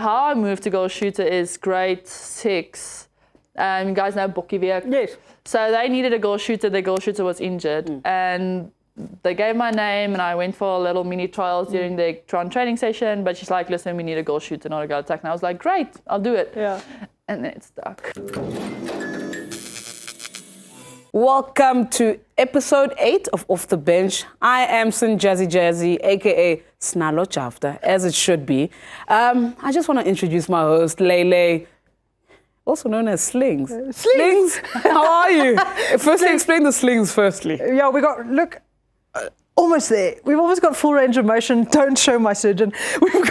how I moved to goal shooter is grade 6. You guys know Bokkiewijk? Yes. So they needed a goal shooter. Their goal shooter was injured. And they gave my name and I went for a little mini trials during the training session. But she's like, listen, we need a goal shooter, not a goal attack. And I was like, great, I'll do it. Yeah. And then it stuck. Welcome to episode 8 of Off the Bench. I am Jazzy, aka Sinalo Jafta, as it should be. I just want to introduce my host, Layla, also known as Slings. Slings, how are you? Firstly, explain the Slings firstly. Yeah, we got, look, almost there. We've almost got full range of motion. Don't show my surgeon.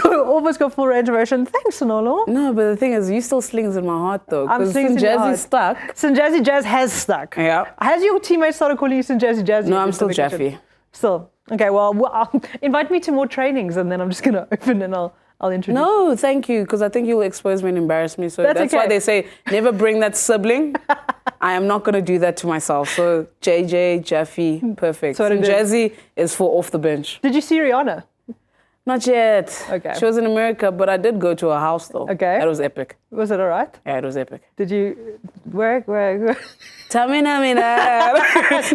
Almost got full range of motion. Thanks, Sinalo. No, but the thing is, you still Slings in my heart though. I'm Slings in your heart. stuck. Jazzy Jazz has stuck. Yeah. Has your teammate started calling you Jazzy Jazzy? No, I'm still Jaffy. Still. Okay, well, invite me to more trainings and then I'm just going to open and I'll introduce. No, thank you, because I think you'll expose me and embarrass me. So that's okay. why they say, never bring that sibling. I am not going to do that to myself. So JJ, Jaffy, perfect. So and Jazzy is for Off the Bench. Did you see Rihanna? Not yet. Okay. She was in America, but I did go to her house though. Okay. That was epic. Was it all right? Yeah, it was epic. Did you, where? Tamina.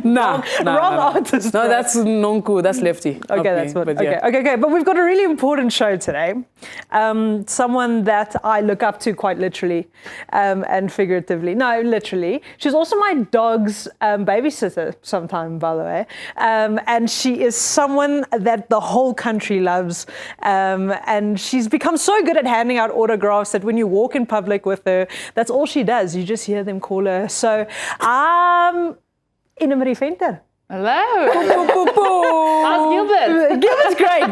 Nah. Wrong artist. No, that's Nonku. That's Lefty. Okay, that's what. But yeah. Okay. But we've got a really important show today. Someone that I look up to quite literally and figuratively. No, literally. She's also my dog's babysitter sometime, by the way. And she is someone that the whole country loves. And she's become so good at handing out autographs that when you walk in public with her, that's all she does. You just hear them call her. So, Ine-Mari Venter. Hello. How's Gilbert?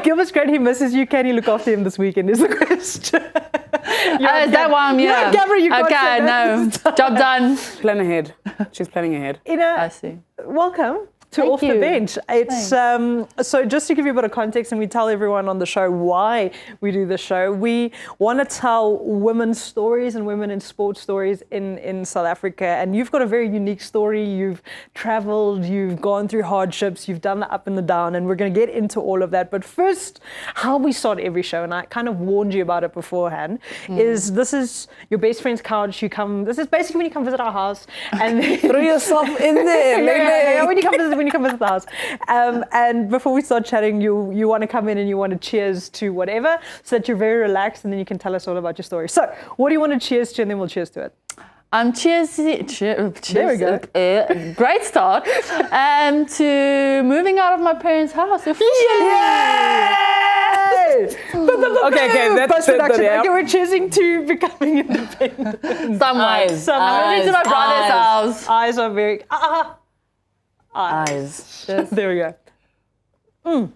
Gilbert's great. He misses you. Can you look after him this weekend is the question. Is that why I'm here? Yeah, Gabriel, you got okay, no. Job done. Plan ahead. She's planning ahead. I see. Welcome to Thank Off you. the Bench. It's so just to give you a bit of context, and we tell everyone on the show why we do the show. We want to tell women's stories and women in sports stories in South Africa. And you've got a very unique story. You've traveled, you've gone through hardships, you've done the up and the down, and we're going to get into all of that. But first, how we start every show, and I kind of warned you about it beforehand, is this is your best friend's couch. This is basically when you come visit our house, and Throw yourself in there. yeah, when you come visit the house. And before we start chatting, you want to come in and you want to cheers to whatever, so that you're very relaxed, and then you can tell us all about your story. So, what do you want to cheers to, and then we'll cheers to it. Cheers. There we go. Great start. To moving out of my parents' house. Yay! Okay, that's post-production. yeah. Okay, we're cheersing to becoming independent. Somewhat. Eyes. I'm moving to my brother's house. Eyes are very... Eyes. There we go.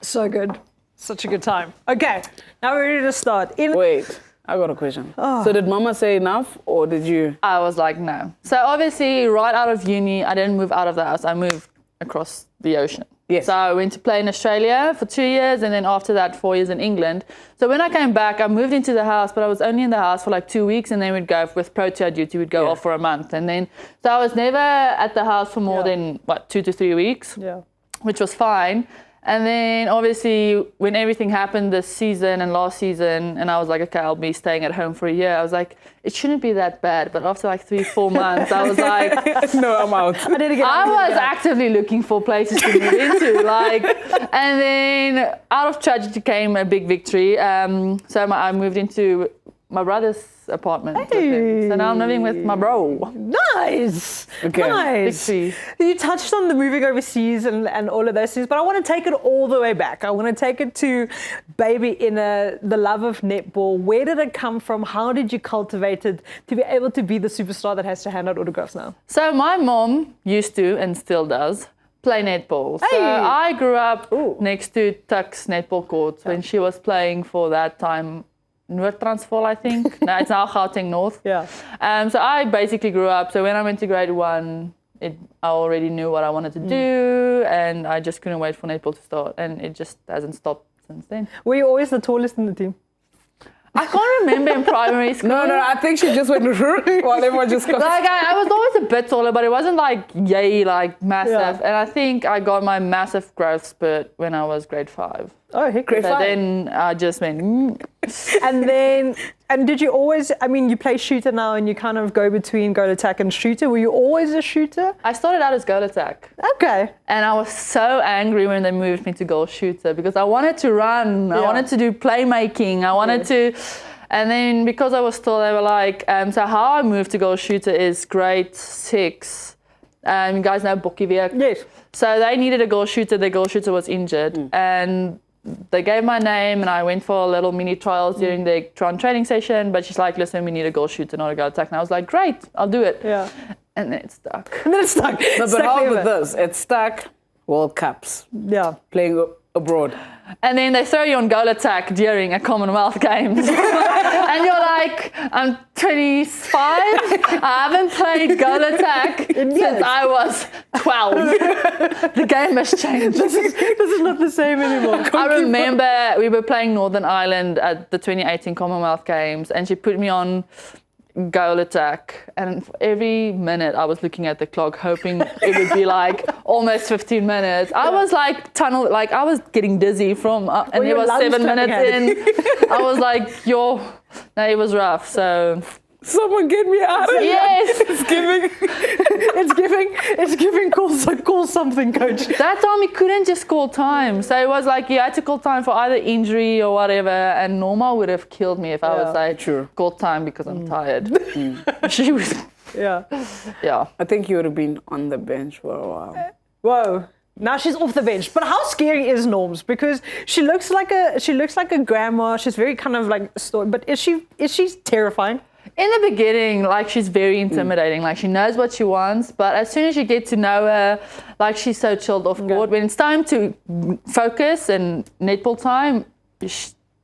So good. Such a good time. Okay, now we're ready to start. Wait, I got a question. So did Mama say enough, or did you? I was like, no. So obviously, right out of uni, I didn't move out of the house. I moved across the ocean. Yes. So I went to play in Australia for 2 years, and then after that, 4 years in England. So when I came back, I moved into the house, but I was only in the house for like 2 weeks, and then we'd go with Protea duty, we'd go off for a month. And then, so I was never at the house for more than, 2 to 3 weeks, which was fine. And then obviously when everything happened this season and last season, and I was like, okay, I'll be staying at home for a year. I was like, it shouldn't be that bad. But after like 3-4 months, I was like, no, I'm out. I was actively looking for places to move into. And then out of tragedy came a big victory. So I moved into my brother's apartment. So now I'm living with my bro. Nice. Okay. Nice. Victory. You touched on the moving overseas and all of those things, but I want to take it all the way back. I want to take it to baby Ine, the love of netball. Where did it come from? How did you cultivate it to be able to be the superstar that has to hand out autographs now? So my mom used to, and still does, play netball. So I grew up next to Tuks netball courts when she was playing for that time. Noord-Transvaal, I think. No, it's now Gauteng North. Yeah. So I basically grew up. So when I went to grade 1, I already knew what I wanted to do, and I just couldn't wait for netball to start. And it just hasn't stopped since then. Were you always the tallest in the team? I can't remember in primary school. No, I think she just went while everyone just got... Like I was always a bit taller, but it wasn't like massive. Yeah. And I think I got my massive growth spurt when I was grade 5. Oh, heck, grade 5. So then I just went, And did you always, I mean, you play shooter now and you kind of go between goal attack and shooter. Were you always a shooter? I started out as goal attack. Okay. And I was so angry when they moved me to goal shooter because I wanted to run. I wanted to do playmaking. I wanted to... And then because I was tall, they were like, so how I moved to goal shooter is grade 6. You guys know Bokkiewijk? Yes. So they needed a goal shooter. Their goal shooter was injured. And they gave my name and I went for a little mini trials during the training session. But she's like, listen, we need a goal shooter, not a goal attack. And I was like, great, I'll do it. Yeah. And then it stuck. And then it stuck. No, but how about this? It stuck World Cups. Yeah. Playing abroad. And then they throw you on goal attack during a Commonwealth Games. And you're like, I'm 25. I haven't played goal attack since I was 12. The game has changed. This is not the same anymore. I remember we were playing Northern Ireland at the 2018 Commonwealth Games and she put me on goal attack, and for every minute I was looking at the clock hoping it would be like almost 15 minutes. I was like I was getting dizzy from and it was 7 minutes in. I was like, no, it was rough. So someone get me out of here. Yes. It's giving call something, coach. That time you couldn't just call time. So it was like you had to call time for either injury or whatever. And Norma would have killed me if I was like, call time because I'm tired. She was. Yeah. Yeah. I think you would have been on the bench for a while. Whoa. Now she's off the bench. But how scary is Norms? Because she looks like a grandma. She's very kind of like story. But is she terrifying? In the beginning, like, she's very intimidating. Like, she knows what she wants, but as soon as you get to know her, like, she's so chilled off court. When it's time to focus and netball time,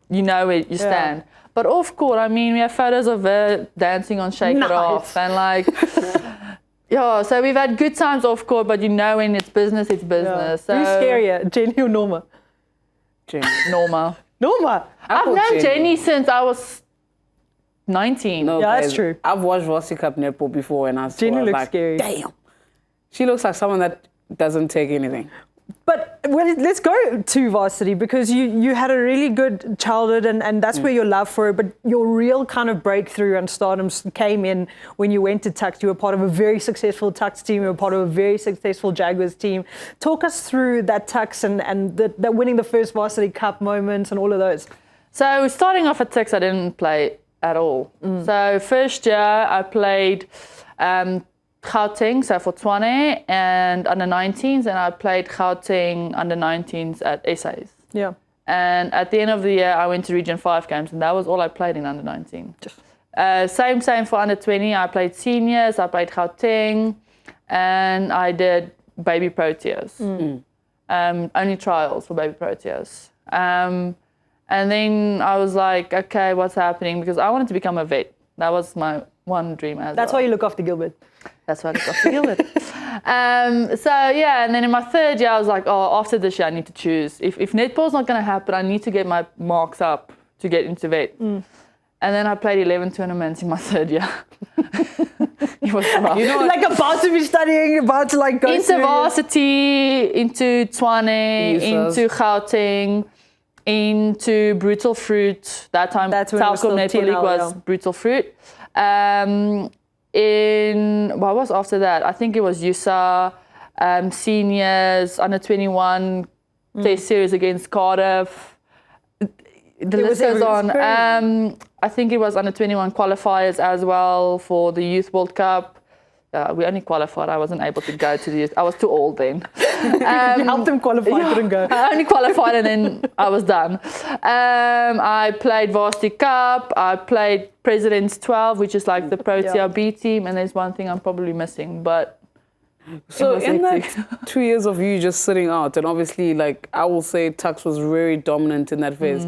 you know where you stand. But off court, I mean, we have photos of her dancing on Shake It Off and like, so we've had good times off court, but you know when it's business, it's business. So, who's scarier, Jenny or Norma? Jenny. Norma. Norma. I've known Jenny since I was 19. Yeah, No, guys, that's true. I've watched Varsity Cup netball before and I saw Jenny her, looks like, scary. Damn. She looks like someone that doesn't take anything. But let's go to varsity because you had a really good childhood and that's where your love for it, but your real kind of breakthrough and stardom came in when you went to Tuks. You were part of a very successful Tuks team. You were part of a very successful Jaguars team. Talk us through that Tuks and that winning the first varsity cup moments and all of those. So starting off at Tuks, I didn't play at all. So first year I played Gauteng, so for Tshwane, and under 19s, and I played Gauteng under 19s at SAs. Yeah. And at the end of the year, I went to Region 5 games, and that was all I played in under 19. Same for under 20. I played seniors, I played Gauteng, and I did baby Proteas. Only trials for baby Proteas. And then I was like, okay, what's happening? Because I wanted to become a vet. That was my one dream as well. That's why you look after Gilbert. That's why I look after Gilbert. And then in my third year, I was like, after this year, I need to choose. If netball's not going to happen, I need to get my marks up to get into vet. And then I played 11 tournaments in my third year. It was rough. You know, like about to be studying, about to like go into varsity, into Tshwane, into Gauteng, into Brutal Fruit. That time, Telkom Netball League was Brutal Fruit. What was after that? I think it was USA, seniors, under 21, test series against Cardiff. The list goes on. I think it was under 21 qualifiers as well for the Youth World Cup. We only qualified. I wasn't able to go to the youth. I was too old then. You helped them qualify, couldn't go. I only qualified and then I was done. I played Varsity Cup. I played President's 12, which is like the Protea B team. And there's one thing I'm probably missing, but... So in that 2 years of you just sitting out, and obviously, like, I will say Tuks was very dominant in that phase.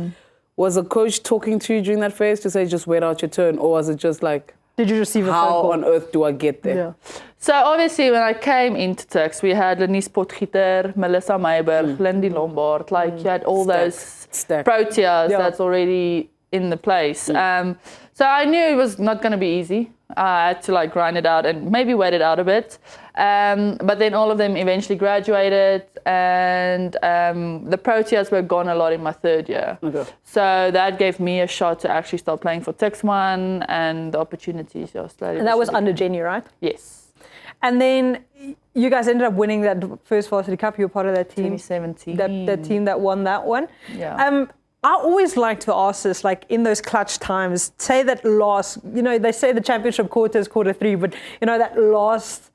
Was a coach talking to you during that phase to say, just wait out your turn? Or was it just like... Did you receive a phone how call? on earth do I get there? Yeah. So obviously when I came into Tuks, we had Lenise Potgieter, Melissa Meiberg, Lindy Lombard, like you had all those Proteas that's already in the place. So I knew it was not going to be easy. I had to like grind it out and maybe wait it out a bit. But then all of them eventually graduated, and the Proteas were gone a lot in my third year. Okay. So that gave me a shot to actually start playing for Tuks 1 and the opportunities to Australia. And that was under Jenny, right? Yes. And then you guys ended up winning that first Varsity Cup. You were part of that team. 2017. That team that won that one. Yeah. I always like to ask this, like in those clutch times, say that last, they say the championship quarter is quarter 3, but that last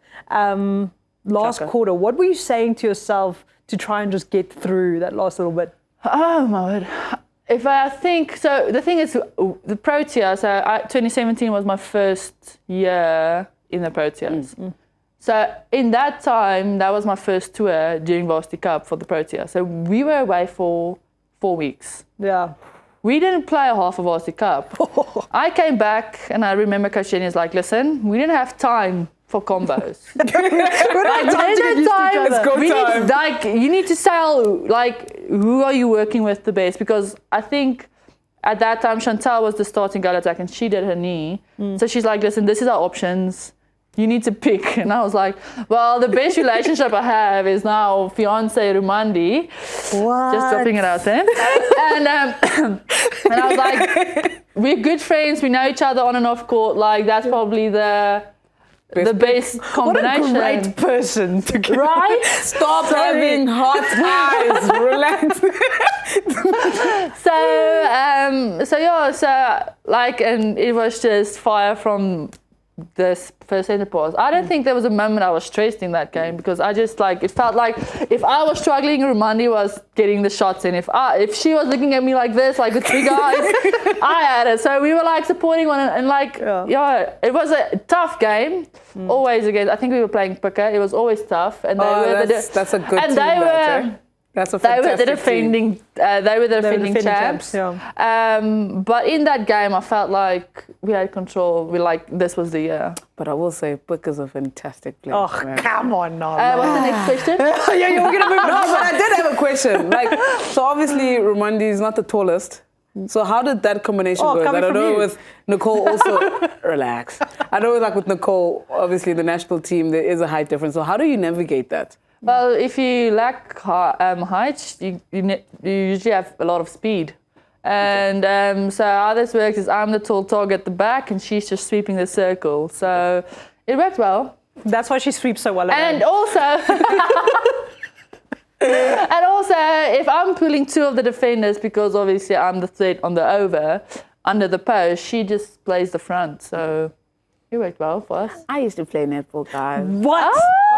quarter, what were you saying to yourself to try and just get through that last little bit? Oh my word. If I think, so the thing is, the Proteas, 2017 was my first year in the Proteas. So in that time, that was my first tour during Varsity Cup for the Proteas. So we were away for 4 weeks. Yeah. We didn't play a half of Varsity Cup. I came back and I remember Coach Jenny was like, listen, we didn't have time for combos. You need to sell, like, who are you working with the best? Because I think at that time, Chantal was the starting girl attack and she did her knee. So she's like, listen, this is our options. You need to pick. And I was like, well, the best relationship I have is now fiance Rumandi. What? Just dropping it out there. And I was like, we're good friends. We know each other on and off court. Like, that's probably the best combination. What a great person to get. Right? Stop having hot eyes. Relax. And it was just fire from this first center pass. I don't think there was a moment I was stressed in that game because I just it felt like if I was struggling, Rumandi was getting the shots in. If she was looking at me like this, like with big eyes, I had it. So we were like supporting one and it was a tough game. Always against. I think we were playing Pika. It was always tough, and that's a good and team. That's a fantastic team. They were the defending champs. Yeah. But in that game, I felt like we had control. This was the year. But I will say, Puck is a fantastic player. Oh, man. Come on, no. What's the next question? Yeah, we're gonna move. No, but I did have a question. So obviously, Rumandi is not the tallest. So how did that combination go? I don't know with Nicole also. Relax. I know with Nicole, obviously the national team there is a height difference. So how do you navigate that? Well, if you lack height, you usually have a lot of speed. And so how this works is I'm the tall target at the back and she's just sweeping the circle. So it worked well. That's why she sweeps so well. And also, if I'm pulling two of the defenders, because obviously I'm the threat on the over, under the post, she just plays the front. So it worked well for us. I used to play netball, guys. What?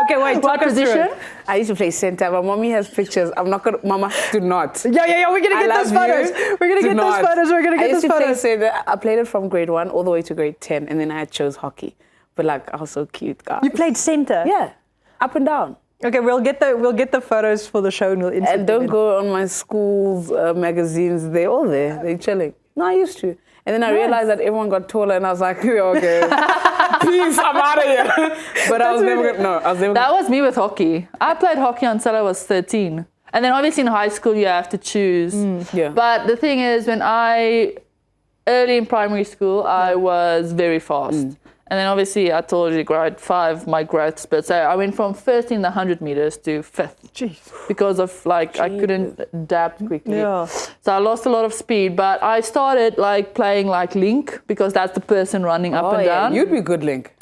Okay, wait. What position? I used to play center. My mommy has pictures. I'm not gonna. Mama, do not. Yeah. We're gonna get those photos. We're gonna get those photos. I used to play center. I played it from grade 1 all the way to grade 10, and then I chose hockey. But I was so cute, guys. You played center? Yeah, up and down. Okay, we'll get the photos for the show and we'll insert And don't go on my school's magazines. They're all there. They're chilling. No, I used to. And then I realized that everyone got taller, and I was like, okay, peace, I'm out of here. But I was never going to, That was me with hockey. I played hockey until I was 13. And then obviously in high school, you have to choose. Yeah. But the thing is, early in primary school, I was very fast. And then obviously, I told you, grade 5, my growth spurt. So I went from first in the 100 meters to 5th. Jeez. Because of I couldn't adapt quickly. Yeah. So I lost a lot of speed. But I started playing link because that's the person running up and down. You'd be good link.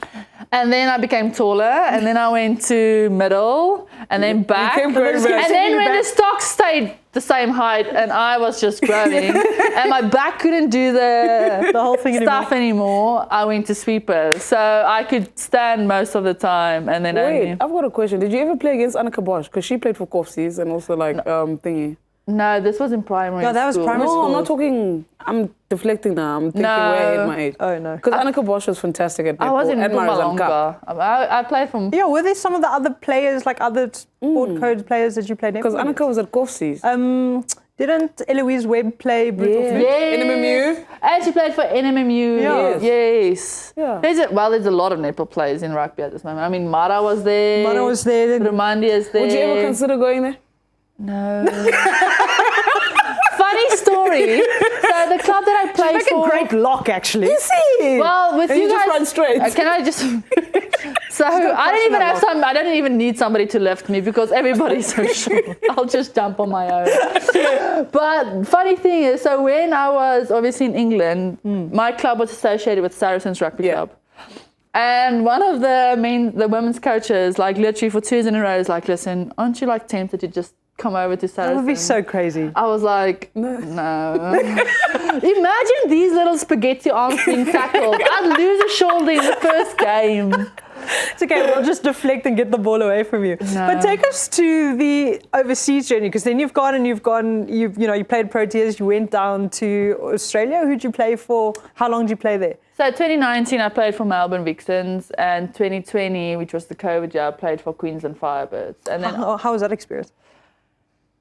And then I became taller, and then I went to middle, and then back. And then when the stocks stayed the same height, and I was just growing, and my back couldn't do the whole thing stuff anymore, I went to sweepers. So I could stand most of the time, and then Wait, I've got a question. Did you ever play against Anneke Bosch? Because she played for Korfsies and also thingy. No, this was in primary school. No, that was primary school. No, I'm not talking. I'm deflecting now. I'm thinking way ahead my age. Oh, no. Because Anneke Bosch was fantastic at netball. I was in and Mpumalanga. I played from... Yeah, were there some of the other players, other sport code players that you played netball? Because Anneke was at Korfsies. Didn't Eloise Webb play Brutal Fit? Yes. NMMU? And she played for NMMU. Yeah. Yes. Yeah. There's a lot of netball players in rugby at this moment. I mean, Mara was there. Rumandi is there. Would you ever consider going there? No. Funny funny story. So the club that I played Like for. a great lock, actually. You see? Well, with And you you just guys, run straight. Can I just? So I don't even need somebody to lift me because everybody's so short. I'll just jump on my own. But funny thing is, so when I was obviously in England, my club was associated with Saracens Rugby Club. And one of the women's coaches, like literally for 2 years in a row, is like, listen, aren't you like tempted to just come over to Saracens? That would be so crazy. I was like, no. Imagine these little spaghetti arms being tackled. I'd lose a shoulder in the first game. It's okay, we'll just deflect and get the ball away from you. No. But take us to the overseas journey, because then you played Proteas, you went down to Australia. Who'd you play for? How long did you play there? So 2019, I played for Melbourne Vixens, and 2020, which was the COVID year, I played for Queensland Firebirds. And then How was that experience?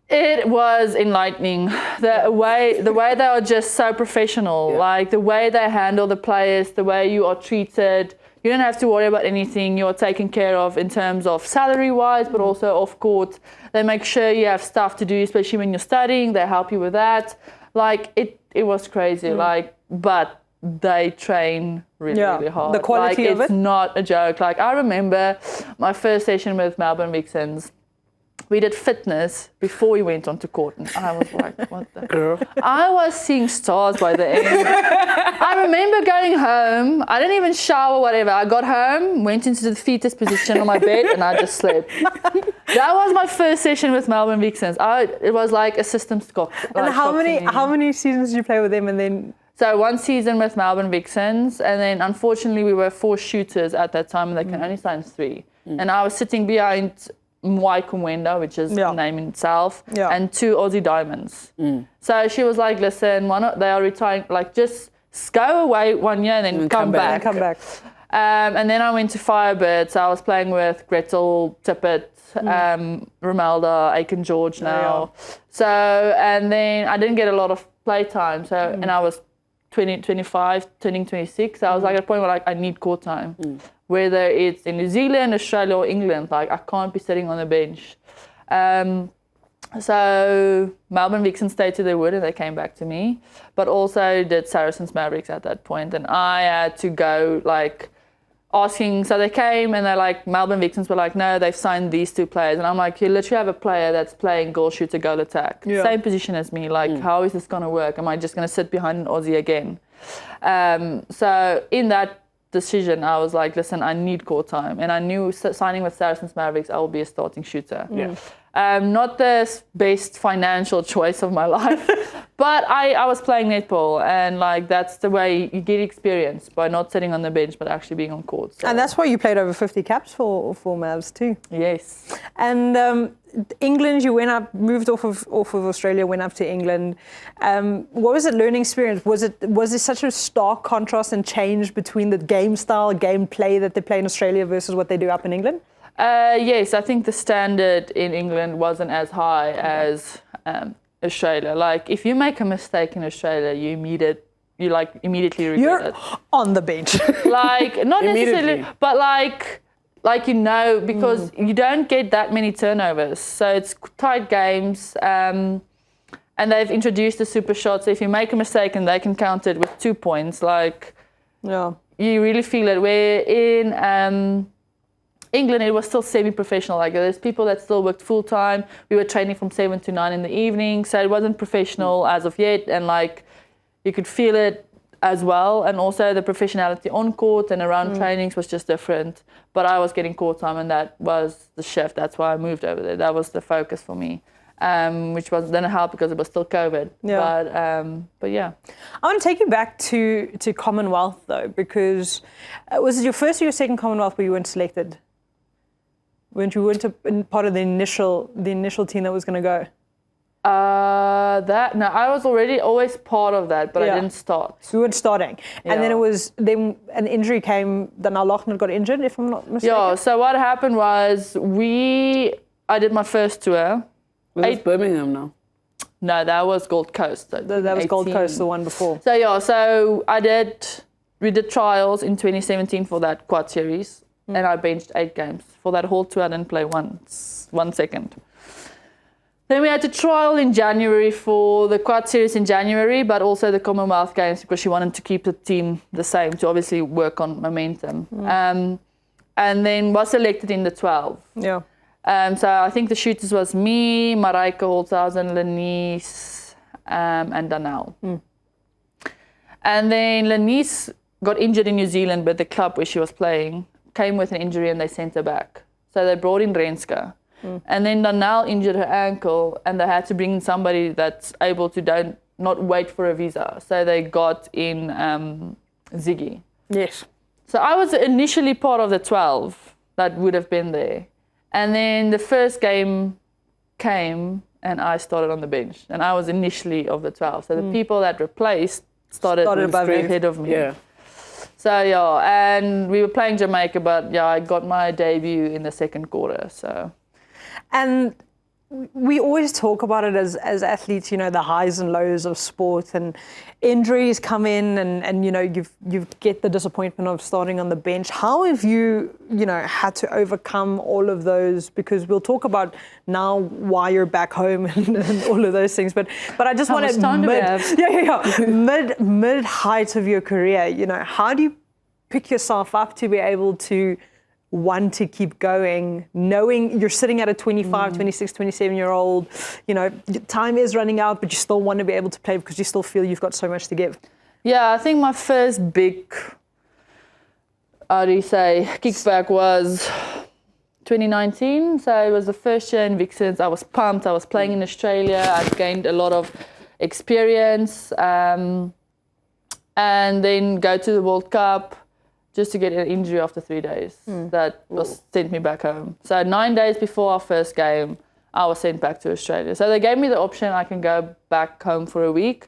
it was enlightening. The way they are just so professional, like the way they handle the players, the way you are treated. You don't have to worry about anything. You're taken care of in terms of salary-wise, but also off court. They make sure you have stuff to do, especially when you're studying. They help you with that. Like it was crazy. But they train really hard. The quality of it? It's not a joke. Like I remember my first session with Melbourne Vixens. We did fitness before we went onto court, and I was like, what the? Girl. I was seeing stars by the end. I remember going home. I didn't even shower, whatever. I got home, went into the fetus position on my bed, and I just slept. That was my first session with Melbourne Vixens. It was like a system shock. And how many seasons did you play with them, and then? So 1 season with Melbourne Vixens, and then unfortunately we were 4 shooters at that time, and they can only sign 3. And I was sitting behind Mwai, which is the name in itself, and 2 Aussie Diamonds. So she was like, listen, they are retiring, like just go away 1 year and then come back. And then I went to Firebirds. So I was playing with Gretel, Tippett, Romelda, Aiken George now. So, and then I didn't get a lot of play time. So, and I was 25, turning 26. So I was like at a point where like I need court time. Whether it's in New Zealand, Australia, or England, like I can't be sitting on the bench. So Melbourne Vixens stated they would, and they came back to me. But also did Saracens Mavericks at that point, and I had to go like asking. So they came and they're like, Melbourne Vixens were like, no, they've signed these 2 players, and I'm like, you literally have a player that's playing goal shooter, goal attack, same position as me. Like, how is this gonna work? Am I just gonna sit behind an Aussie again? So in that decision, I was like, listen, I need court time, and I knew signing with Saracens Mavericks, I will be a starting shooter. Not the best financial choice of my life, but I was playing netball, and like that's the way you get experience, by not sitting on the bench but actually being on court. So. And that's why you played over 50 caps for Mavs too. Yes. And England, you went up, moved off of Australia, went up to England. What was the learning experience? Was there such a stark contrast and change between the game style, game play that they play in Australia versus what they do up in England? Yes, I think the standard in England wasn't as high as Australia. Like if you make a mistake in Australia, you immediately regret it. You're on the bench. Like not necessarily, but like because you don't get that many turnovers, so it's tight games. And they've introduced the super shot, so if you make a mistake and they can count it with 2 points, like you really feel it. Where in England, it was still semi-professional. Like there's people that still worked full-time. We were training from 7 to 9 in the evening, so it wasn't professional as of yet, and like you could feel it as well. And also the professionality on court and around trainings was just different. But I was getting court time, and that was the shift. That's why I moved over there. That was the focus for me, which didn't help because it was still COVID. But yeah. I want to take you back to Commonwealth though, because was it your first or your second Commonwealth where you weren't selected? When you weren't part of the initial team that was going to go? I was always part of that, but I didn't start. You weren't starting. And then an injury came, then Lochner got injured, if I'm not mistaken. Yeah, so what happened was I did my first tour. Was it Birmingham now? No, that was Gold Coast. That was Gold Coast, the one before. So we did trials in 2017 for that quad series, and I benched 8 games. For that whole tour, I didn't play 1 second. Then we had to trial in January for the quad series in January, but also the Commonwealth Games because she wanted to keep the team the same to obviously work on momentum. And then was selected in the 12. Yeah. So I think the shooters was me, Marijke Holtzhausen, Lenice, and Danelle. And then Lenice got injured in New Zealand, but the club where she was playing came with an injury and they sent her back. So they brought in Renska. And then Danelle injured her ankle and they had to bring in somebody that's able to not wait for a visa. So they got in Ziggy. Yes. So I was initially part of the 12 that would have been there. And then the first game came and I started on the bench. And I was initially of the 12. So the people that replaced started ahead of me. Yeah. So yeah, and we were playing Jamaica, but yeah, I got my debut in the second quarter. So, and we always talk about it as athletes, you know, the highs and lows of sport, and injuries come in, and you know, you get the disappointment of starting on the bench. How have you had to overcome all of those? Because we'll talk about now why you're back home and all of those things. But I just want to mid height of your career, you know, how do you pick yourself up to be able to want to keep going, knowing you're sitting at a 25, 26, 27-year-old, you know, time is running out, but you still want to be able to play because you still feel you've got so much to give? Yeah, I think my first big, kickback was 2019. So it was the first year in Vixens. I was pumped. I was playing in Australia. I'd gained a lot of experience. And then go to the World Cup, just to get an injury after 3 days. That was sent me back home. So 9 days before our first game, I was sent back to Australia. So they gave me the option I can go back home for a week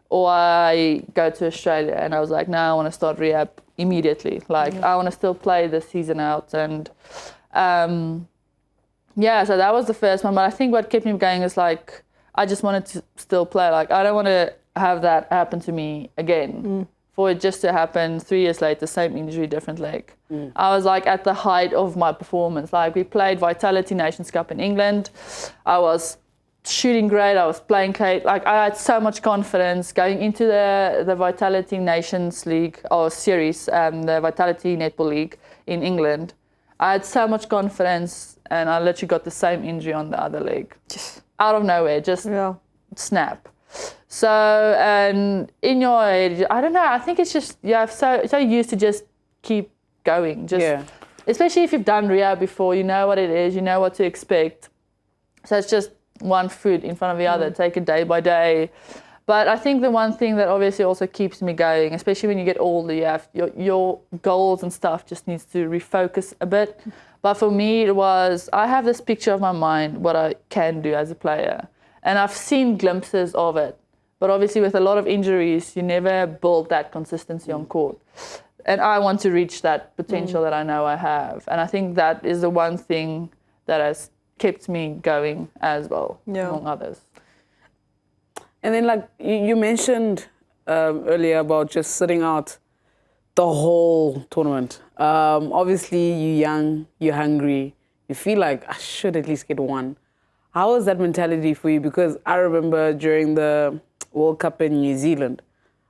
or I go to Australia. And I was like, no, I want to start rehab immediately. Like, I want to still play the season out. And so that was the first one. But I think what kept me going is like, I just wanted to still play. Like, I don't want to have that happen to me again. For it just to happen 3 years later, same injury, different leg. I was like at the height of my performance. Like we played Vitality Nations Cup in England. I was shooting great. I was playing great. Like I had so much confidence going into the Vitality Nations League or series, the Vitality Netball League in England. I had so much confidence and I literally got the same injury on the other leg. Just out of nowhere, snap. So, and in your head, I don't know, I think it's just, I'm so used to just keep going. Especially if you've done rehab before, you know what it is, you know what to expect. So it's just one foot in front of the other, take it day by day. But I think the one thing that obviously also keeps me going, especially when you get older, you have your goals and stuff just needs to refocus a bit. But for me, it was, I have this picture of my mind, what I can do as a player. And I've seen glimpses of it. But obviously with a lot of injuries, you never build that consistency on court. And I want to reach that potential that I know I have. And I think that is the one thing that has kept me going as well, among others. And then like you mentioned earlier about just sitting out the whole tournament. Obviously you're young, you're hungry, you feel like I should at least get one. How was that mentality for you? Because I remember during the World Cup in New Zealand,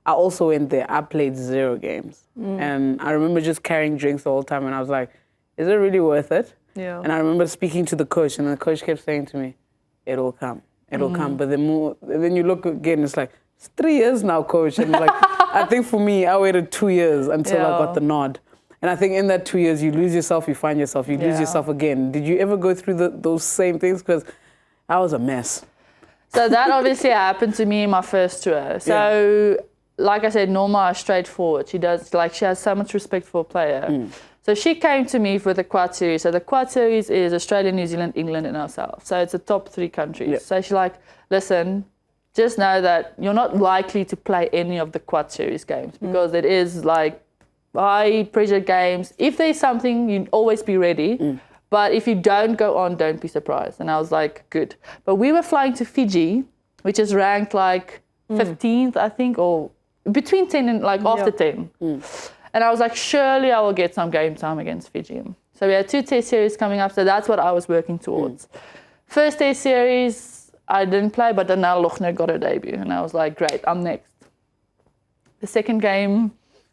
I also went there. I played 0 games. And I remember just carrying drinks the whole time. And I was like, is it really worth it? Yeah. And I remember speaking to the coach, and the coach kept saying to me, it'll come. It'll come. But then you look again, it's like, it's 3 years now, coach. And like, I think for me, I waited 2 years until I got the nod. And I think in that 2 years, you lose yourself, you find yourself, you lose yourself again. Did you ever go through those same things? Because I was a mess. So that obviously happened to me in my first tour. So, like I said, Norma is straightforward. She has so much respect for a player. So she came to me for the quad series. So the quad series is Australia, New Zealand, England, and ourselves. So it's the top 3 countries. So she's like, listen, just know that you're not likely to play any of the quad series games because it is like high pressure games. If there's something, you always be ready. But if you don't go on, don't be surprised. And I was like, good. But we were flying to Fiji, which is ranked like 15th, I think, or between 10 and like after 10. And I was like, surely I will get some game time against Fiji. So we had 2 test series coming up. So that's what I was working towards. First test series, I didn't play, but Danelle Lochner got her debut. And I was like, great, I'm next. The second game,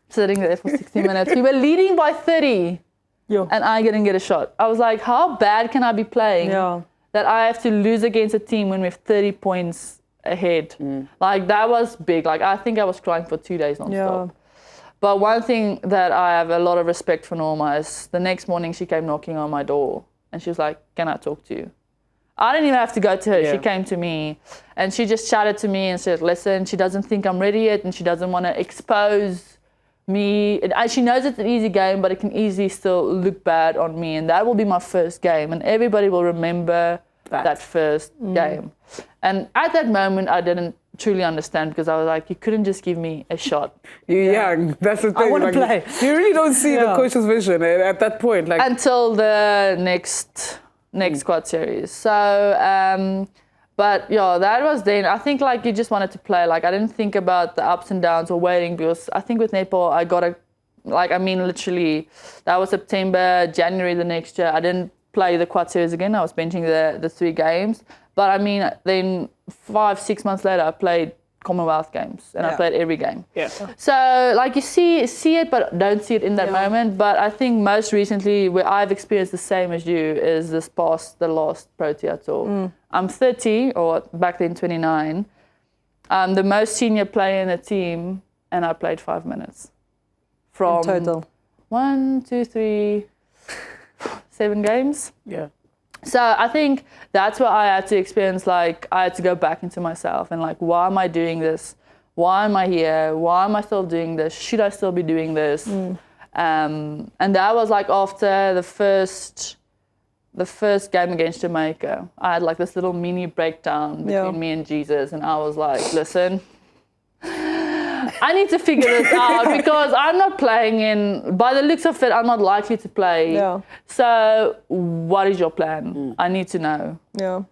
sitting there for 60 minutes. We were leading by 30. Yeah. And I didn't get a shot. I was like, how bad can I be playing that I have to lose against a team when we have 30 points ahead? Like, that was big. Like, I think I was crying for 2 days nonstop. But one thing that I have a lot of respect for Norma is the next morning she came knocking on my door and she was like, can I talk to you? I didn't even have to go to her. She came to me and she just chatted to me and said, listen, she doesn't think I'm ready yet and she doesn't want to expose me. She knows it's an easy game, but it can easily still look bad on me. And that will be my first game. And everybody will remember that first game. And at that moment, I didn't truly understand because I was like, you couldn't just give me a shot. You're young. That's the thing. I want to play. You really don't see the coach's vision at that point. Like, until the next quad series. So, but yeah, that was then. I think like you just wanted to play. Like I didn't think about the ups and downs or waiting because I think with netball, I got literally, that was September, January the next year. I didn't play the quad series again. I was benching the 3 games. But I mean, then 5-6 months later, I played Commonwealth Games and I played every game. Yeah. So like you see it, but don't see it in that moment. But I think most recently where I've experienced the same as you is the last Protea tour. I'm 30, or back then 29. I'm the most senior player in the team and I played 5 minutes. From in total? 1, 2, 3, 7 games. Yeah. So I think that's what I had to experience. Like I had to go back into myself and like, why am I doing this? Why am I here? Why am I still doing this? Should I still be doing this? And that was like after the first game against Jamaica. I had like this little mini breakdown between me and Jesus, and I was like, listen, I need to figure this out because I'm not playing by the looks of it, I'm not likely to play. Yeah. So what is your plan? I need to know. Yeah.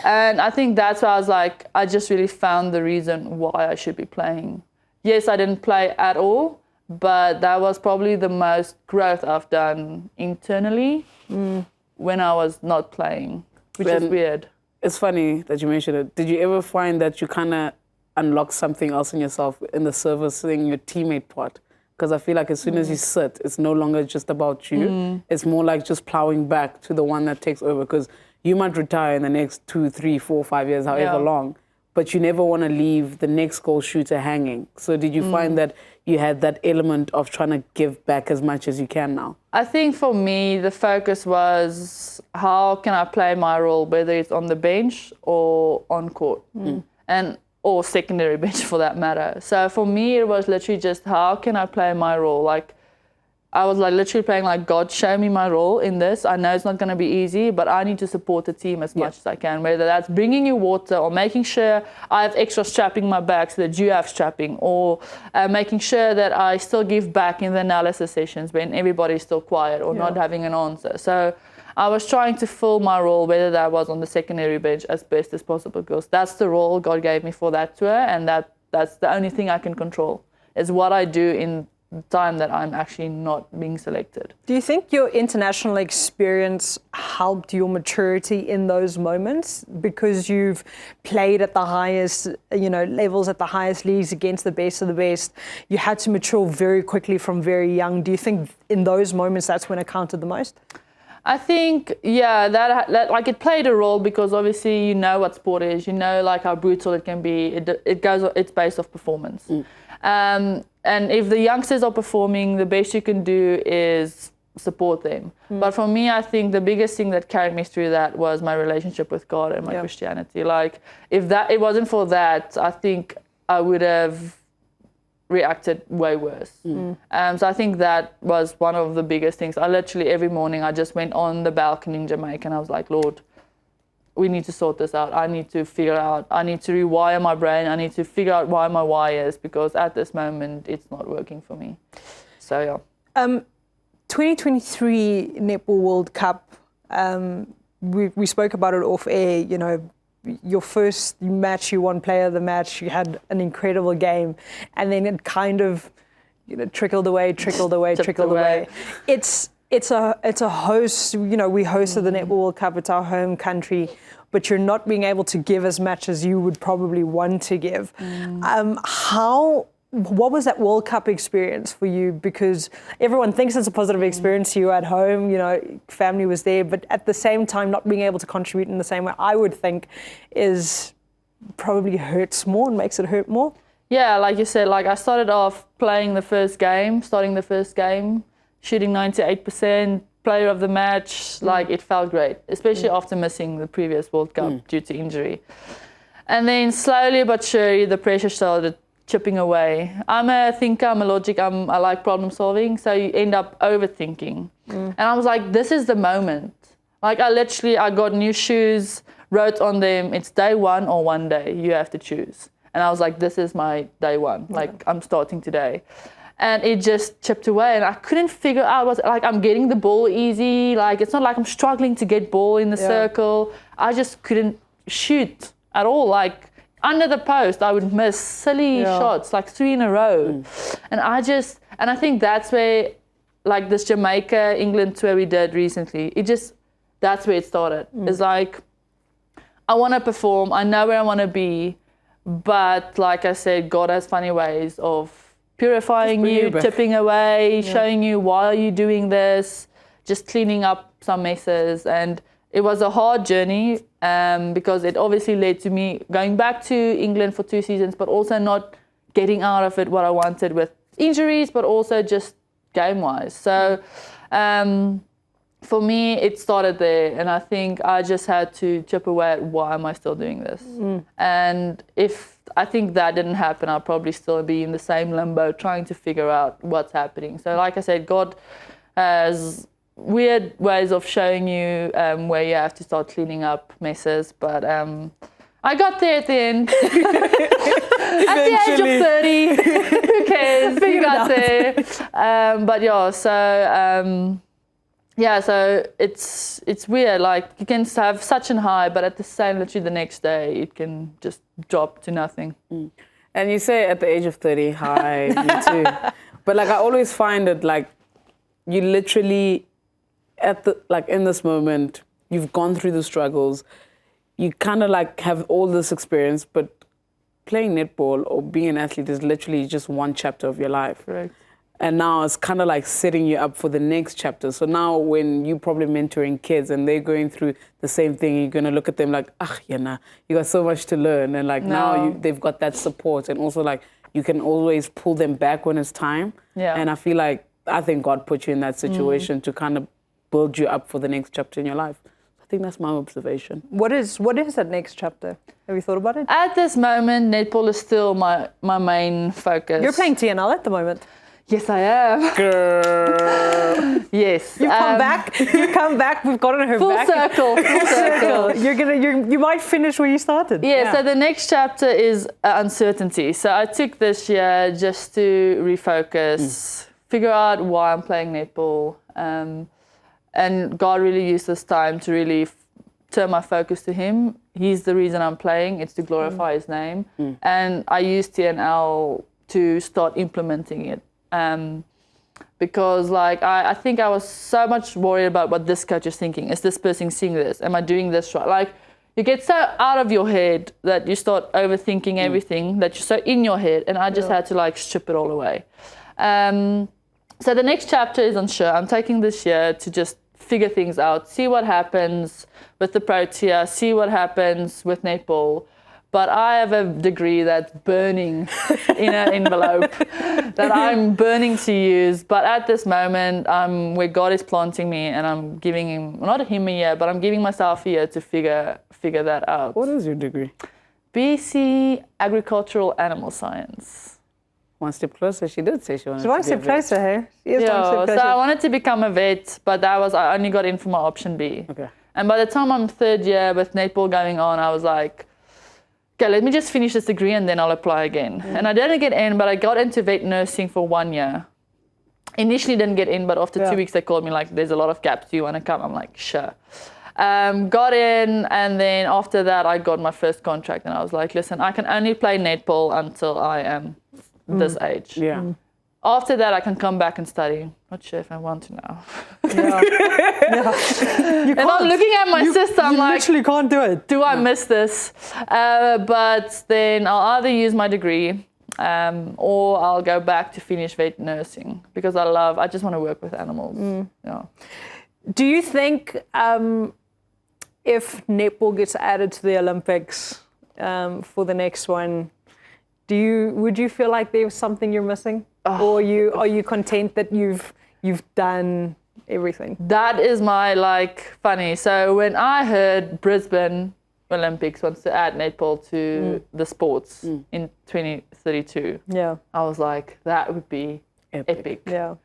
And I think that's why I was like, I just really found the reason why I should be playing. Yes, I didn't play at all, but that was probably the most growth I've done internally when I was not playing, which is weird. It's funny that you mentioned it. Did you ever find that you kind of unlock something else in yourself in the servicing your teammate part? Because I feel like as soon as you sit, it's no longer just about you. It's more like just plowing back to the one that takes over. Because you might retire in the next 2, 3, 4, 5 years, however long, but you never want to leave the next goal shooter hanging. So did you find that you had that element of trying to give back as much as you can now? I think for me, the focus was how can I play my role, whether it's on the bench or on court. Or secondary bench for that matter. So for me, it was literally just how can I play my role? Like I was like literally playing like, God, show me my role in this. I know it's not going to be easy, but I need to support the team as much as I can, whether that's bringing you water or making sure I have extra strapping in my bag so that you have strapping, or making sure that I still give back in the analysis sessions when everybody's still quiet or not having an answer. So I was trying to fill my role, whether that was on the secondary bench, as best as possible, because that's the role God gave me for that tour, and that's the only thing I can control, is what I do in the time that I'm actually not being selected. Do you think your international experience helped your maturity in those moments? Because you've played at the highest, levels, at the highest leagues against the best of the best. You had to mature very quickly from very young. Do you think in those moments that's when it counted the most? I think, that like it played a role because obviously you know what sport is, like how brutal it can be. It's based off performance. And if the youngsters are performing, the best you can do is support them. But for me, I think the biggest thing that carried me through that was my relationship with God and my Christianity. Like if it wasn't for that, I think I would have reacted way worse. So I think that was one of the biggest things. I literally every morning I just went on the balcony in Jamaica and I was like, Lord, we need to sort this out. I need to rewire my brain. I need to figure out why my why is, because at this moment it's not working for me. So 2023 Netball World Cup, we spoke about it off air, your first match, you won player of the match, you had an incredible game, and then it kind of trickled away. It's a host, we hosted the Netball World Cup, it's our home country, but you're not being able to give as much as you would probably want to give. What was that World Cup experience for you? Because everyone thinks it's a positive experience to you at home, you know, family was there, but at the same time, not being able to contribute in the same way, I would think is probably hurts more and makes it hurt more. Yeah, like you said, like I started off starting the first game, shooting 98%, player of the match, like it felt great, especially after missing the previous World Cup due to injury. And then slowly but surely, the pressure started chipping away. I'm a thinker, I'm a logic, I like problem solving, so you end up overthinking. And I was like, this is the moment. Like I got new shoes, wrote on them, it's day one or one day, you have to choose. And I was like, this is my day one, like I'm starting today. And it just chipped away and I couldn't figure out like I'm getting the ball easy, like it's not like I'm struggling to get ball in the circle. I just couldn't shoot at all, like under the post, I would miss silly shots, like 3 in a row. And I think that's where, like this Jamaica, England tour we did recently, that's where it started. It's like, I want to perform, I know where I want to be, but like I said, God has funny ways of purifying you, chipping away, showing you why are you doing this, just cleaning up some messes. And it was a hard journey because it obviously led to me going back to England for 2 seasons, but also not getting out of it what I wanted with injuries, but also just game-wise. So for me, it started there, and I think I just had to chip away at why am I still doing this? And if I think that didn't happen, I'll probably still be in the same limbo trying to figure out what's happening. So like I said, God has weird ways of showing you where you have to start cleaning up messes, but I got there at the end. At the age of 30, who cares? You got there. But yeah, so it's weird. Like you can have such an high, but at the same, literally the next day, it can just drop to nothing. And you say at the age of 30, hi, me too. But like I always find it like you literally in this moment, you've gone through the struggles. You kind of like have all this experience, but playing netball or being an athlete is literally just one chapter of your life. Correct. And now it's kind of like setting you up for the next chapter. So now when you're probably mentoring kids and they're going through the same thing, you're going to look at them like, you got so much to learn. And like now they've got that support. And also like you can always pull them back when it's time. Yeah. And I think God put you in that situation to kind of build you up for the next chapter in your life. I think that's my observation. What is that next chapter? Have you thought about it? At this moment, netball is still my main focus. You're playing TNL at the moment. Yes, I am. Girl. Yes. You come back. You come back. We've gotten her full back. Full circle. You might finish where you started. Yeah. So the next chapter is uncertainty. So I took this year just to refocus, figure out why I'm playing netball. And God really used this time to really turn my focus to Him. He's the reason I'm playing. It's to glorify His name. And I used TNL to start implementing it. Because like I think I was so much worried about what this coach is thinking. Is this person seeing this? Am I doing this right? Like you get so out of your head that you start overthinking everything, that you're so in your head. And I just had to like strip it all away. So the next chapter is unsure. I'm taking this year to just figure things out, see what happens with the Protea, see what happens with netball. But I have a degree that's burning in an envelope that I'm burning to use. But at this moment, where God is planting me, and I'm giving Him, not Him a year, but I'm giving myself a year to figure that out. What is your degree? BC Agricultural Animal Science. One step closer. She did say she wanted to be a vet. One step closer, hey? She is yeah, one step closer. So I wanted to become a vet, but I only got in for my option B. Okay. And by the time I'm third year with netball going on, I was like, okay, let me just finish this degree and then I'll apply again. And I didn't get in, but I got into vet nursing for 1 year. Initially didn't get in, but after 2 weeks they called me like, there's a lot of gaps, do you want to come? I'm like, sure. Got in, and then after that I got my first contract, and I was like, listen, I can only play netball until I am this age. Yeah. after that, I can come back and study. Not sure if I want to now. Yeah. And I'm looking at my sister, I'm you like, literally can't do it. do I miss this? But then I'll either use my degree or I'll go back to finish vet nursing because I just want to work with animals. Yeah. Do you think if netball gets added to the Olympics for the next one, would you feel like there's something you're missing, or are you content that you've done everything? That is my funny. So when I heard Brisbane Olympics wants to add netball to the sports in 2032, I was like, that would be epic. Yeah.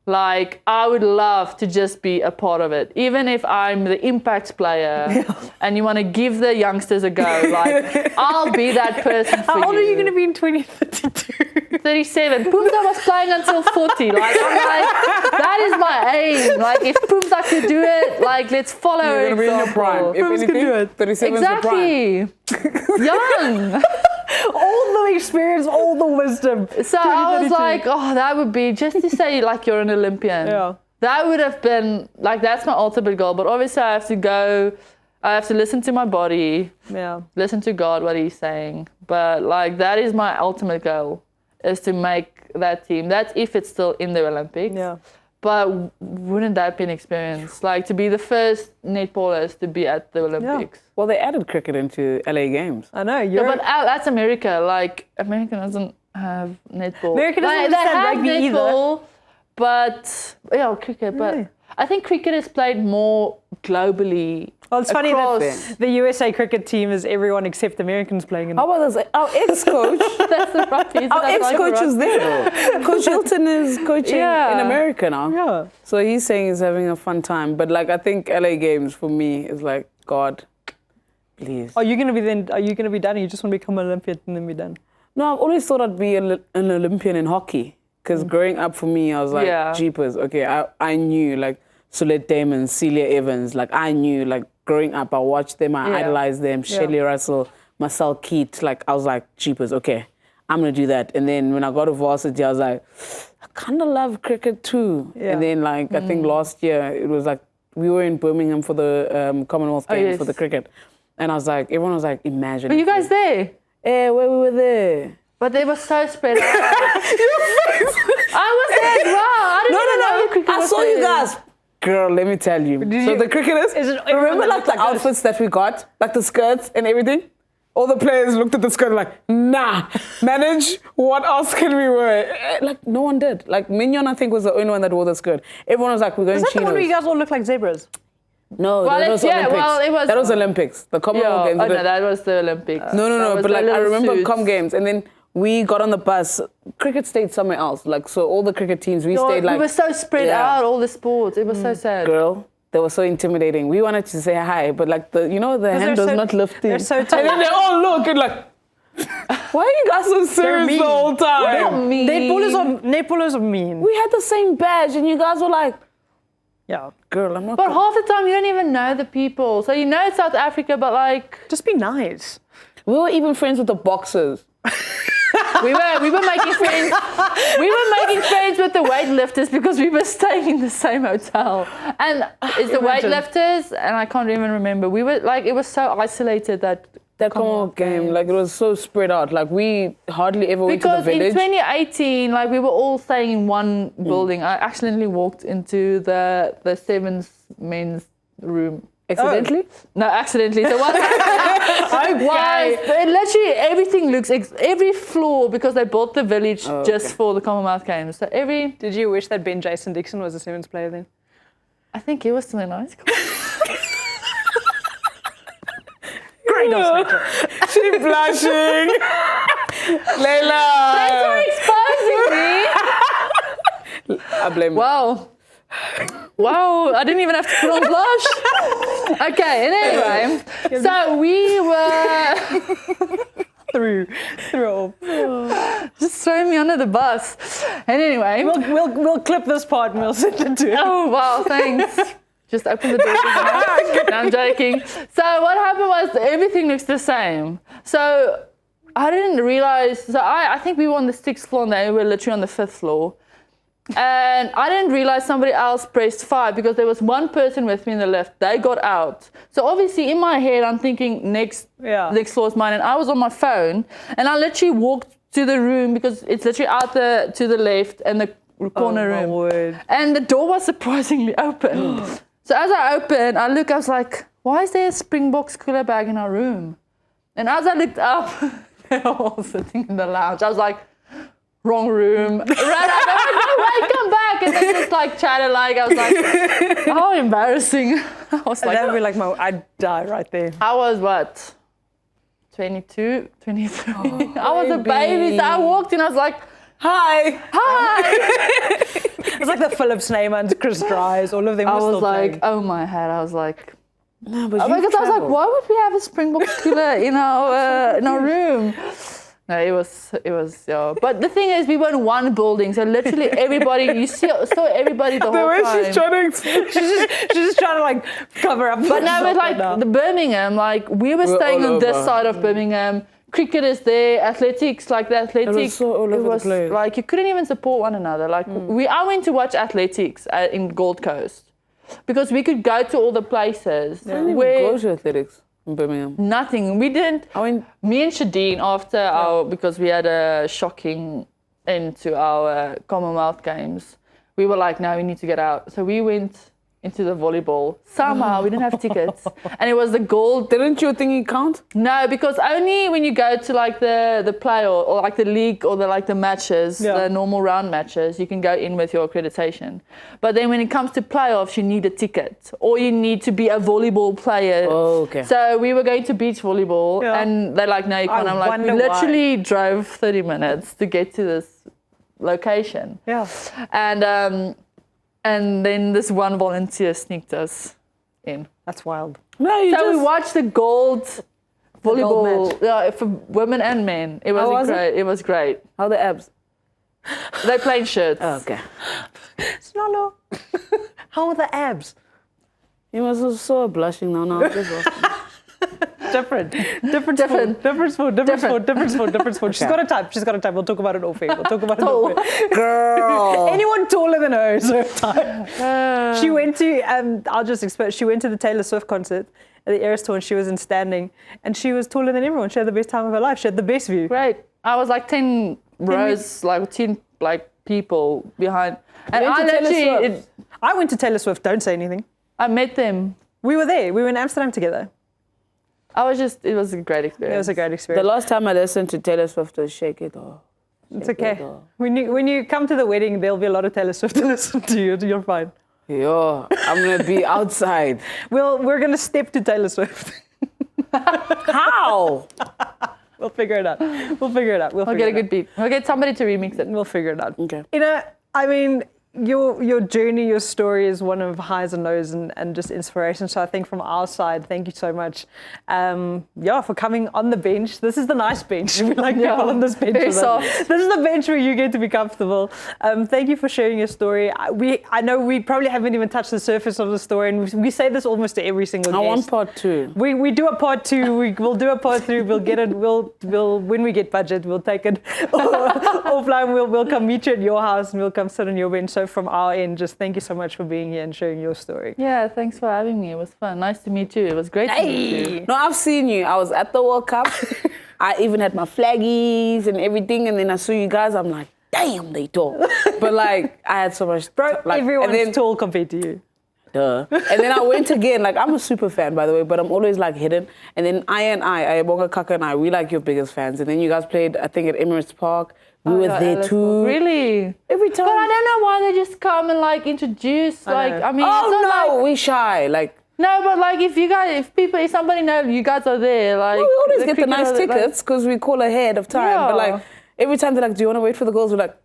Like, I would love to just be a part of it, even if I'm the impact player and you want to give the youngsters a go. Like, I'll be that person for you. How old are you going to be in 2032? 37. Pumza was playing until 40. Like, I'm like, that is my aim. Like, if Pumza could do it, like, let's follow her You're going to be in your prime. If Pumza can do it. 37 is the prime. Exactly. Young. All the experience, all the wisdom. So I was like, oh, that would be, just to say, like, you're an Olympian. Yeah. That would have been, like, that's my ultimate goal. But obviously I have to listen to my body, listen to God, what he's saying. But, like, that is my ultimate goal, is to make that team. That's if it's still in the Olympics. Yeah. But wouldn't that be an experience? Like, to be the first netballers to be at the Olympics. Yeah. Well, they added cricket into LA Games. I know. Yeah, but that's America. Like, America doesn't have netball. America doesn't understand rugby either. But, cricket. But I think cricket is played more globally. Well, it's funny that the USA cricket team is everyone except Americans playing in it. How about this? Our ex-coach. That's the rugby. Our ex-coach is there. Coach Hilton is coaching in America now. Yeah. So he's saying he's having a fun time. But, like, I think LA Games for me is like, God, please. Are you going to be done? Or you just want to become an Olympian and then be done? No, I've always thought I'd be an Olympian in hockey. Because growing up for me, I was like, jeepers. Okay, I knew, like, Solette Damon, Celia Evans. Like, I knew, like, growing up, I watched them, I idolized them. Shelley Russell, Marcel Keat. Like, I was like, jeepers, okay, I'm going to do that. And then when I got to varsity, I was like, I kind of love cricket too. Yeah. And then, like, I think last year, it was like, we were in Birmingham for the Commonwealth Games for the cricket. And I was like, everyone was like, imagine. Were you guys there? Yeah, we were there. But they were so spread out. I was there as well. I didn't know cricket I was saw there. you guys. Girl, let me tell you. The cricketers, remember like the outfits that we got? Like the skirts and everything? All the players looked at the skirt like, nah, manage, what else can we wear? Like, no one did. Like, Mignon, I think, was the only one that wore the skirt. Everyone was like, we're going chinos. Is that the one where you guys all look like zebras? No, that was Olympics. That was Olympics. The Commonwealth Games. Oh, no, that was the Olympics. No, but like, I remember Com Games, and then we got on the bus. Cricket stayed somewhere else. Like, so all the cricket teams, we stayed like... We were so spread out, all the sports. It was so sad. Girl, they were so intimidating. We wanted to say hi, but like, the hand was not lifting. They're so and then they all look and like, why are you guys so serious the whole time? We're not mean. Netballers are mean. We had the same badge and you guys were like, yeah, girl, I'm not... But half the time, you don't even know the people. So you know it's South Africa, but like... Just be nice. We were even friends with the boxers. We were making friends. We were making friends with the weightlifters because we were staying in the same hotel. And it's the weightlifters, and I can't even remember. We were like, it was so isolated that Commonwealth game, like it was so spread out. Like we hardly ever went to the village. Because in 2018, like we were all staying in one building. I accidentally walked into the sevens men's room. Accidentally? No, accidentally. So what happened was literally everything looks, every floor, because they built the village just for the Commonwealth Games. So every... Did you wish that Ben Jason Dixon was a sevens player then? I think he was still in high school. Great oscillator. She's blushing. Layla. Thanks for exposing me. I blame you. Wow, I didn't even have to put on blush. Okay, and anyway, so we were... through all. Just throwing me under the bus. And anyway... We'll clip this part and we'll send it to you. Oh, wow, thanks. Just open the door. No, I'm joking. So what happened was everything looks the same. So I didn't realize. So I think we were on the 6th floor and they were literally on the 5th floor. And I didn't realize somebody else pressed 5 because there was one person with me in the lift. They got out. So obviously in my head, I'm thinking next floor is mine. And I was on my phone and I literally walked to the room because it's literally out to the left and the corner room. Word. And the door was surprisingly open. So as I opened, I was like, why is there a Springboks cooler bag in our room? And as I looked up, they were all sitting in the lounge. I was like, wrong room. Ran out. No way, come back. And they just like chatted like, I was like, how embarrassing. I was like, that would be like I'd die right there. I was what? 22, 23. I was a baby. So I walked in, I was like, Hi. It's like the Phillips Neymans, Chris Dries, all of them. I were was still like, playing. oh my head. I was like, No, but because I was like, why would we have a Springboks cooler in our room? No, it was. But the thing is, we were in one building, so literally everybody, you saw everybody the whole time. She's just trying to like cover up. But no, but like the Birmingham, like we were staying on this side of Birmingham. Cricket is there, athletics, like the athletics. It was so all over the place. Like you couldn't even support one another. Like I went to watch athletics in Gold Coast because we could go to all the places. I didn't even go to athletics in Birmingham. Nothing. We didn't. Me and Shadeen, after because we had a shocking end to our Commonwealth Games, we were like, no, we need to get out. So we went into the volleyball. Somehow we didn't have tickets, and it was the gold. Didn't you think it count? No, because only when you go to like the play or like the league or the matches, the normal round matches, you can go in with your accreditation. But then when it comes to playoffs, you need a ticket or you need to be a volleyball player. Oh, okay. So we were going to beach volleyball, and they're like, no, you can't. I'm like, we literally drove 30 minutes to get to this location. Yeah. And then this one volunteer sneaked us in. That's wild. No, we watched the gold volleyball for women and men. It was great. It was great. How the abs? They played shirts. Oh, okay. Snallo. How are the abs? You was so blushing now. No, Different sport. She's got a type. We'll talk about it off air. Girl. Anyone taller than her is her type. She went to, I'll just explain, she went to the Taylor Swift concert at the Eras Tour and she was in standing and she was taller than everyone. She had the best time of her life. She had the best view. Great. I was like 10 rows, like 10 people behind. And I went to Taylor Swift. Don't say anything. I met them. We were there. We were in Amsterdam together. It was a great experience. It was a great experience. The last time I listened to Taylor Swift was Shake It Off. It's okay. When you come to the wedding, there'll be a lot of Taylor Swift to listen to you. You're fine. Yo, I'm going to be outside. We're going to step to Taylor Swift. How? We'll figure it out. We'll get a good beat. We'll get somebody to remix it. We'll figure it out. Okay. I mean, your journey, your story is one of highs and lows and just inspiration. So I think from our side, thank you so much, for coming on the bench. This is the nice bench. We like people on this bench. Very soft. This is the bench where you get to be comfortable. Thank you for sharing your story. I know we probably haven't even touched the surface of the story, and we say this almost to every single guest. I want part 2. We do a part 2. We'll do a part 3. We'll get it. We'll when we get budget, we'll take it offline. We'll come meet you at your house and we'll come sit on your bench. So from our end, just thank you so much for being here and sharing your story. Yeah, thanks for having me. It was fun. Nice to meet you. It was great to meet you. No, I've seen you. I was at the World Cup. I even had my flaggies and everything, and then I saw you guys. I'm like, damn, they tall. But like, I had so much. Bro, everyone's tall compared to you. Duh. And then I went again. Like, I'm a super fan, by the way, but I'm always like hidden. And then Ayabonga Kaka and I, we like your biggest fans. And then you guys played, I think, at Emirates Park. We were there too. Really? Every time. But I don't know why they just come and like introduce. We shy. Like. No, but like if somebody knows you guys are there, like. Well, we always get the nice tickets because we call ahead of time. Yeah. But like every time they're like, do you want to wait for the girls? We're like,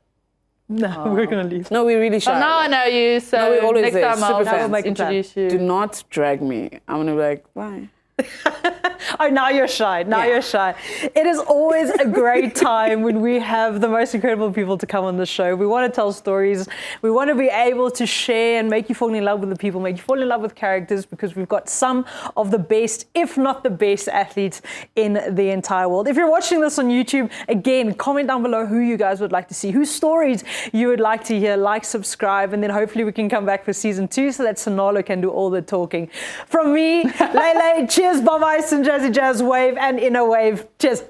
no, we're gonna leave. No, we're really shy. But now I know you, so we always next there. time I'll Super introduce you. Do not drag me. I'm gonna be like, bye. Oh, now you're shy. Now you're shy. It is always a great time when we have the most incredible people to come on the show. We want to tell stories. We want to be able to share and make you fall in love with the people, make you fall in love with characters, because we've got some of the best, if not the best, athletes in the entire world. If you're watching this on YouTube, again, comment down below who you guys would like to see, whose stories you would like to hear, like, subscribe, and then hopefully we can come back for season 2 so that Sinalo can do all the talking. From me, Layla, cheers, bye-bye, Jazzy Jazz, wave, and inner wave. Cheers.